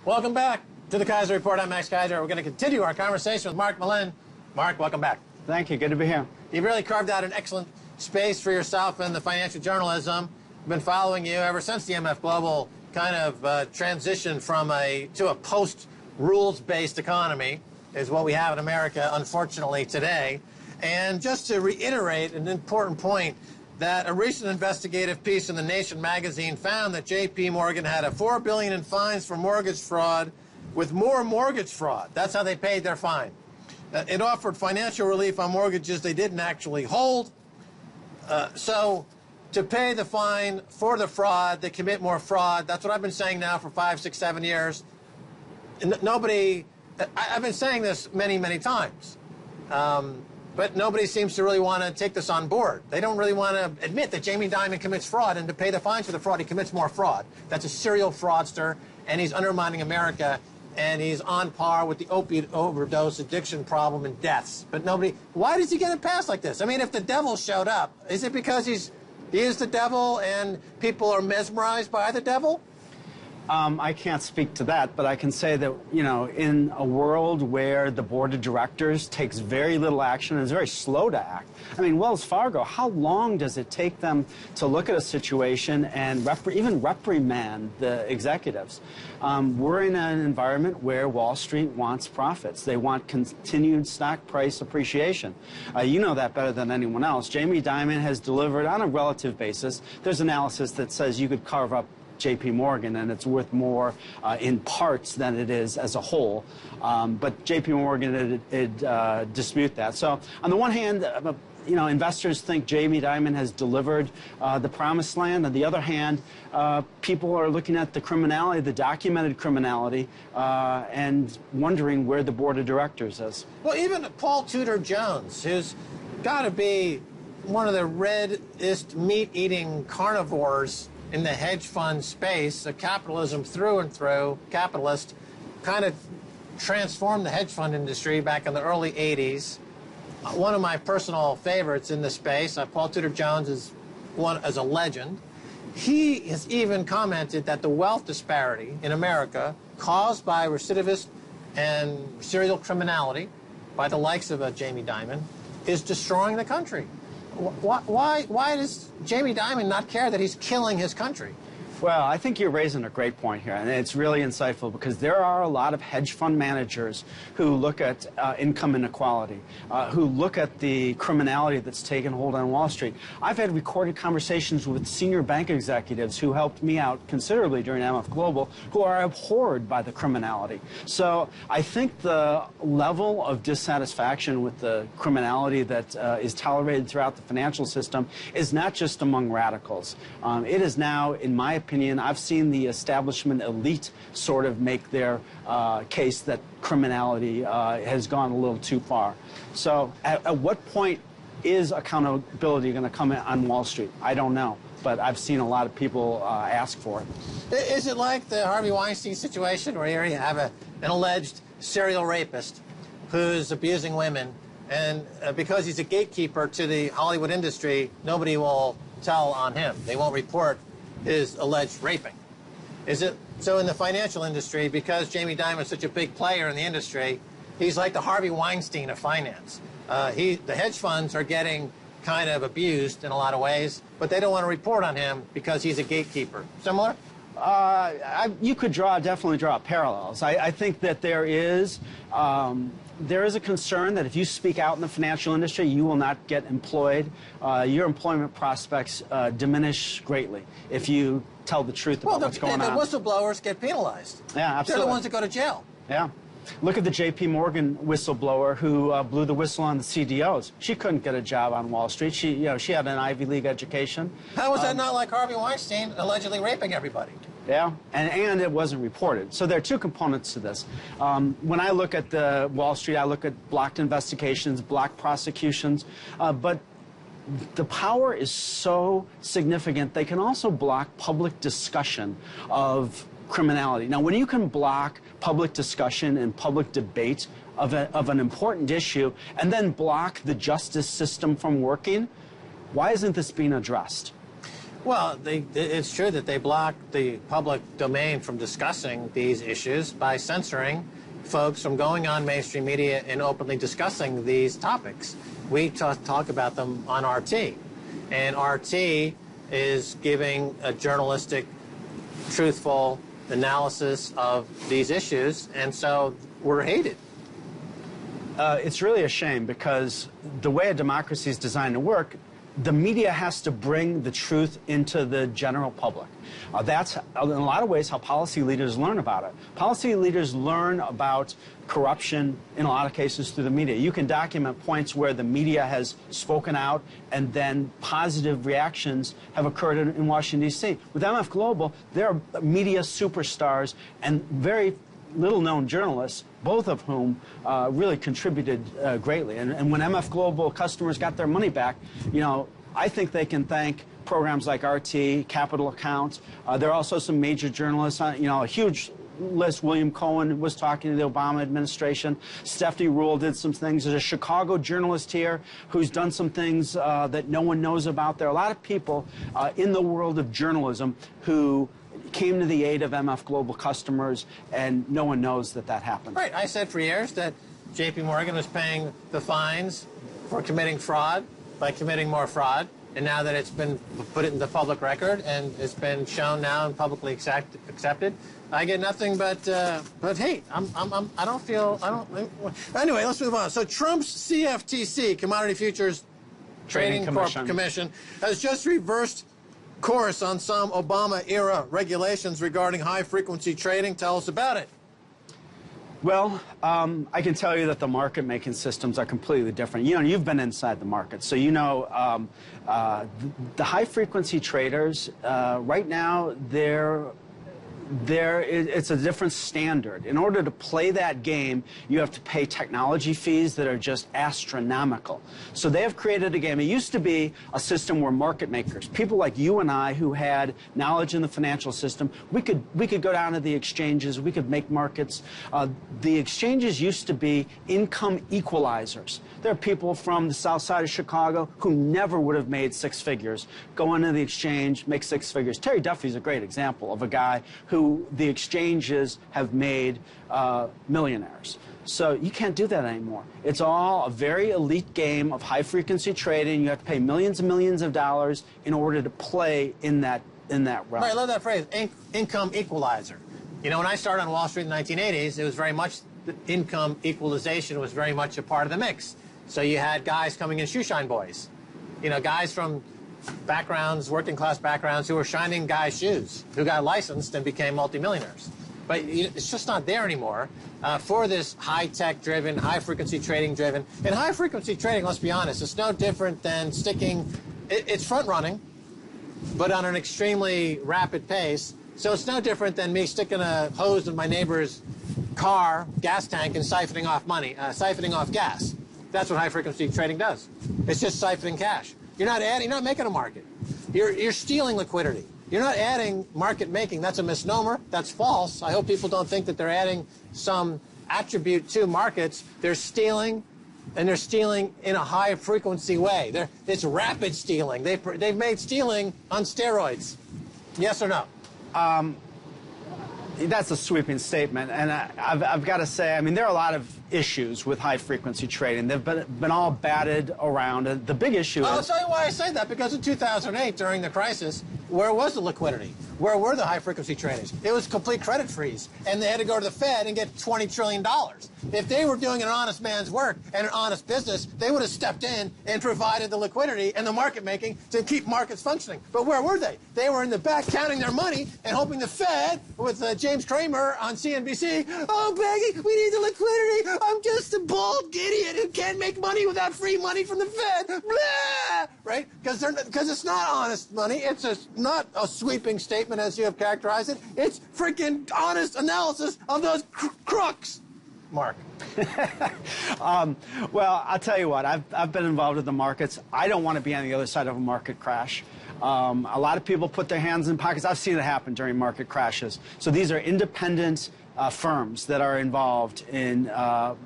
Welcome back to the Kaiser Report. I'm Max Kaiser. We're going to continue our conversation with Mark Malin. Mark, welcome back. Thank you. Good to be here. You've really carved out an excellent space for yourself in the financial journalism. I've been following you ever since the MF Global kind of transitioned to a post-rules-based economy is what we have in America, unfortunately, today. And just to reiterate an important point, that a recent investigative piece in The Nation magazine found that J.P. Morgan had a $4 billion in fines for mortgage fraud with more mortgage fraud. That's how they paid their fine. It offered financial relief on mortgages they didn't actually hold. So to pay the fine for the fraud, they commit more fraud. That's what I've been saying now for 5, 6, 7 years. I've been saying this many, many times. But nobody seems to really want to take this on board. They don't really want to admit that Jamie Dimon commits fraud, and to pay the fines for the fraud, he commits more fraud. That's a serial fraudster, and he's undermining America, and he's on par with the opiate overdose addiction problem and deaths. But why does he get it passed like this? I mean, if the devil showed up, is it because he is the devil and people are mesmerized by the devil? I can't speak to that, but I can say that, you know, in a world where the board of directors takes very little action and is very slow to act. I mean, Wells Fargo, how long does it take them to look at a situation and even reprimand the executives? We're in an environment where Wall Street wants profits. They want continued stock price appreciation. You know that better than anyone else. Jamie Dimon has delivered on a relative basis. There's analysis that says you could carve up J.P. Morgan, and it's worth more in parts than it is as a whole. But J.P. Morgan would dispute that. So on the one hand, you know, investors think Jamie Dimon has delivered the promised land. On the other hand, people are looking at the criminality, the documented criminality, and wondering where the board of directors is. Well, even Paul Tudor Jones, who's got to be one of the reddest meat-eating carnivores in the hedge fund space, a capitalism through and through, capitalist, kind of transformed the hedge fund industry back in the early 80s. One of my personal favorites in the space, Paul Tudor Jones is as a legend. He has even commented that the wealth disparity in America caused by recidivist and serial criminality by the likes of Jamie Dimon is destroying the country. Why does Jamie Dimon not care that he's killing his country? Well, I think you're raising a great point here, and it's really insightful because there are a lot of hedge fund managers who look at income inequality, who look at the criminality that's taken hold on Wall Street. I've had recorded conversations with senior bank executives who helped me out considerably during MF Global, who are abhorred by the criminality. So I think the level of dissatisfaction with the criminality that is tolerated throughout the financial system is not just among radicals. It is now, in my opinion, I've seen the establishment elite sort of make their case that criminality has gone a little too far. So at what point is accountability going to come on Wall Street? I don't know, but I've seen a lot of people ask for it. Is it like the Harvey Weinstein situation where here you have an alleged serial rapist who's abusing women, and because he's a gatekeeper to the Hollywood industry, nobody will tell on him. They won't report his alleged raping. Is it so in the financial industry, because Jamie Dimon is such a big player in the industry, he's like the Harvey Weinstein of finance. The hedge funds are getting kind of abused in a lot of ways, but they don't want to report on him because he's a gatekeeper. Similar? You could definitely draw parallels. I think that there is a concern that if you speak out in the financial industry, you will not get employed. Your employment prospects diminish greatly if you tell the truth about what's going on. The whistleblowers get penalized. Yeah, absolutely. They're the ones that go to jail. Yeah. Look at the J.P. Morgan whistleblower who blew the whistle on the CDOs. She couldn't get a job on Wall Street. She had an Ivy League education. How was that not like Harvey Weinstein allegedly raping everybody? Yeah, and it wasn't reported. So there are two components to this. When I look at the Wall Street, I look at blocked investigations, blocked prosecutions, but the power is so significant, they can also block public discussion of criminality. Now, when you can block public discussion and public debate of an important issue and then block the justice system from working, why isn't this being addressed? Well, it's true that they block the public domain from discussing these issues by censoring folks from going on mainstream media and openly discussing these topics. We talk about them on RT, and RT is giving a journalistic, truthful analysis of these issues, and so we're hated. It's really a shame because the way a democracy is designed to work, the media has to bring the truth into the general public. That's, in a lot of ways, how policy leaders learn about it. Policy leaders learn about corruption, in a lot of cases, through the media. You can document points where the media has spoken out and then positive reactions have occurred in Washington, D.C. With MF Global, there are media superstars and very little-known journalists, both of whom really contributed greatly. And when MF Global customers got their money back, you know, I think they can thank programs like RT, Capital Account. There are also some major journalists, you know, a huge list. William Cohen was talking to the Obama administration. Stephanie Ruhle did some things. There's a Chicago journalist here who's done some things that no one knows about. There are a lot of people in the world of journalism who came to the aid of MF Global customers, and no one knows that that happened. Right. I said for years that J.P. Morgan was paying the fines for committing fraud by committing more fraud, and now that it's been put in the public record and it's been shown now and publicly accepted, I get nothing but hate. I don't feel. Anyway, let's move on. So Trump's CFTC, Commodity Futures Trading Commission, has just reversed course on some Obama-era regulations regarding high-frequency trading. Tell us about it. Well, I can tell you that the market-making systems are completely different. You know, you've been inside the market, so you know the high-frequency traders, right now, it's a different standard. In order to play that game, you have to pay technology fees that are just astronomical. So they have created a game. It used to be a system where market makers, people like you and I who had knowledge in the financial system, we could go down to the exchanges, we could make markets. The exchanges used to be income equalizers. There are people from the south side of Chicago who never would have made six figures, go into the exchange, make six figures. Terry Duffy's a great example of a guy who the exchanges have made millionaires. So you can't do that anymore. It's all a very elite game of high-frequency trading. You have to pay millions and millions of dollars in order to play in that realm. Right, I love that phrase, income equalizer. You know, when I started on Wall Street in the 1980s, it was very much, the income equalization was very much a part of the mix. So you had guys coming in, shoeshine boys. You know, guys from backgrounds, working class backgrounds, who were shining guys' shoes, who got licensed and became multimillionaires. But it's just not there anymore for this high-tech driven, high-frequency trading driven. And high-frequency trading, let's be honest, it's no different than sticking, it's front-running, but on an extremely rapid pace. So it's no different than me sticking a hose in my neighbor's car, gas tank, and siphoning off money, siphoning off gas. That's what high-frequency trading does. It's just siphoning cash. You're not making a market. You're stealing liquidity. You're not adding market making. That's a misnomer. That's false. I hope people don't think that they're adding some attribute to markets. They're stealing, and they're stealing in a high frequency way. It's rapid stealing. They've made stealing on steroids. Yes or no? That's a sweeping statement, and I've got to say, I mean, there are a lot of issues with high-frequency trading. They've been all batted around. And the big issue is... I'll tell you why I say that, because in 2008, during the crisis, where was the liquidity? Where were the high-frequency traders? It was complete credit freeze, and they had to go to the Fed and get $20 trillion. If they were doing an honest man's work and an honest business, they would have stepped in and provided the liquidity and the market making to keep markets functioning. But where were they? They were in the back counting their money and hoping the Fed, with James Cramer on CNBC, oh, Peggy, we need the liquidity. I'm just a bald idiot who can't make money without free money from the Fed. Blah! Right? Because it's not honest money. It's not a sweeping statement as you have characterized it. It's freaking honest analysis of those crooks. Mark. Well, I'll tell you what, I've been involved in the markets. I don't want to be on the other side of a market crash. A lot of people put their hands in pockets. I've seen it happen during market crashes. So these are independent firms that are involved in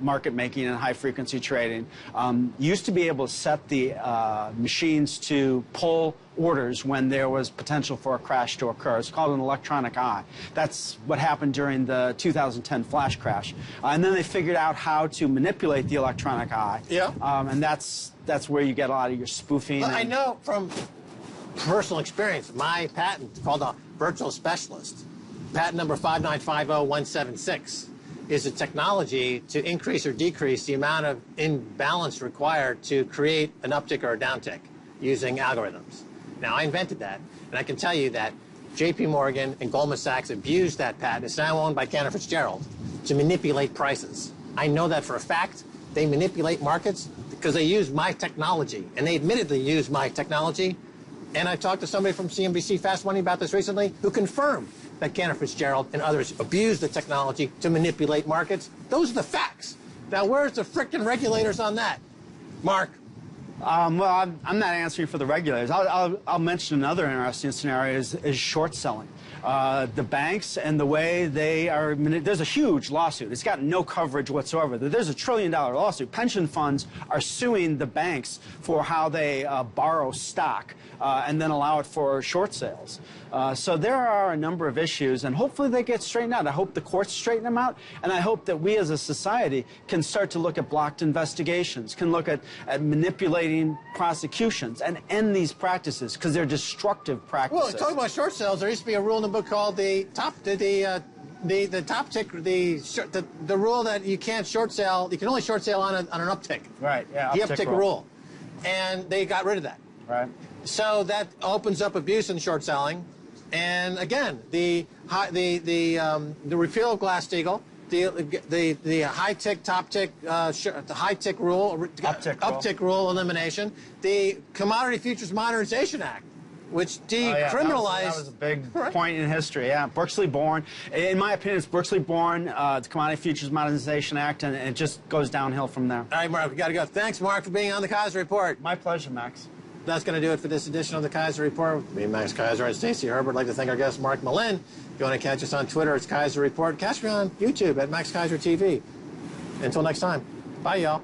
market making and high frequency trading. Used to be able to set the machines to pull orders when there was potential for a crash to occur. It's called an electronic eye. That's what happened during the 2010 flash crash. And then they figured out how to manipulate the electronic eye. Yeah. And that's where you get a lot of your spoofing. Well, I know from personal experience, my patent called a virtual specialist, patent number 5950176, is a technology to increase or decrease the amount of imbalance required to create an uptick or a downtick using algorithms. Now, I invented that, and I can tell you that JP Morgan and Goldman Sachs abused that patent. It's now owned by Cantor Fitzgerald to manipulate prices. I know that for a fact. They manipulate markets because they use my technology, and they admittedly use my technology. And I talked to somebody from CNBC Fast Money about this recently who confirmed that Cantor Fitzgerald and others abuse the technology to manipulate markets. Those are the facts. Now, where's the frickin' regulators on that? Mark? Well, I'm not answering for the regulators. I'll mention another interesting scenario is short selling. The banks and the way they are, there's a huge lawsuit. It's got no coverage whatsoever. There's a $1 trillion lawsuit. Pension funds are suing the banks for how they borrow stock and then allow it for short sales. So there are a number of issues, and hopefully they get straightened out. I hope the courts straighten them out, and I hope that we as a society can start to look at blocked investigations, can look at manipulating prosecutions and end these practices because they're destructive practices. Well, talking about short sales, there used to be a rule in the book called the rule that you can't short sell. You can only short sale on an uptick. Right. Yeah. The uptick rule, and they got rid of that. Right. So that opens up abuse in short selling, and again, the repeal of Glass-Steagall, the high tick, top tick, the high tick rule, uptick rule elimination, the Commodity Futures Modernization Act, which decriminalized. That was a big point in history. Yeah, Berkeley-Born. In my opinion, it's Berkeley-Born, the Commodity Futures Modernization Act, and it just goes downhill from there. All right, Mark, we got to go. Thanks, Mark, for being on the Keiser Report. My pleasure, Max. That's going to do it for this edition of the Keiser Report. With me, Max Keiser, and Stacey Herbert. I'd like to thank our guest, Mark Malin. If you want to catch us on Twitter, it's Keiser Report. Catch me on YouTube at Max Keiser TV. Until next time, bye, y'all.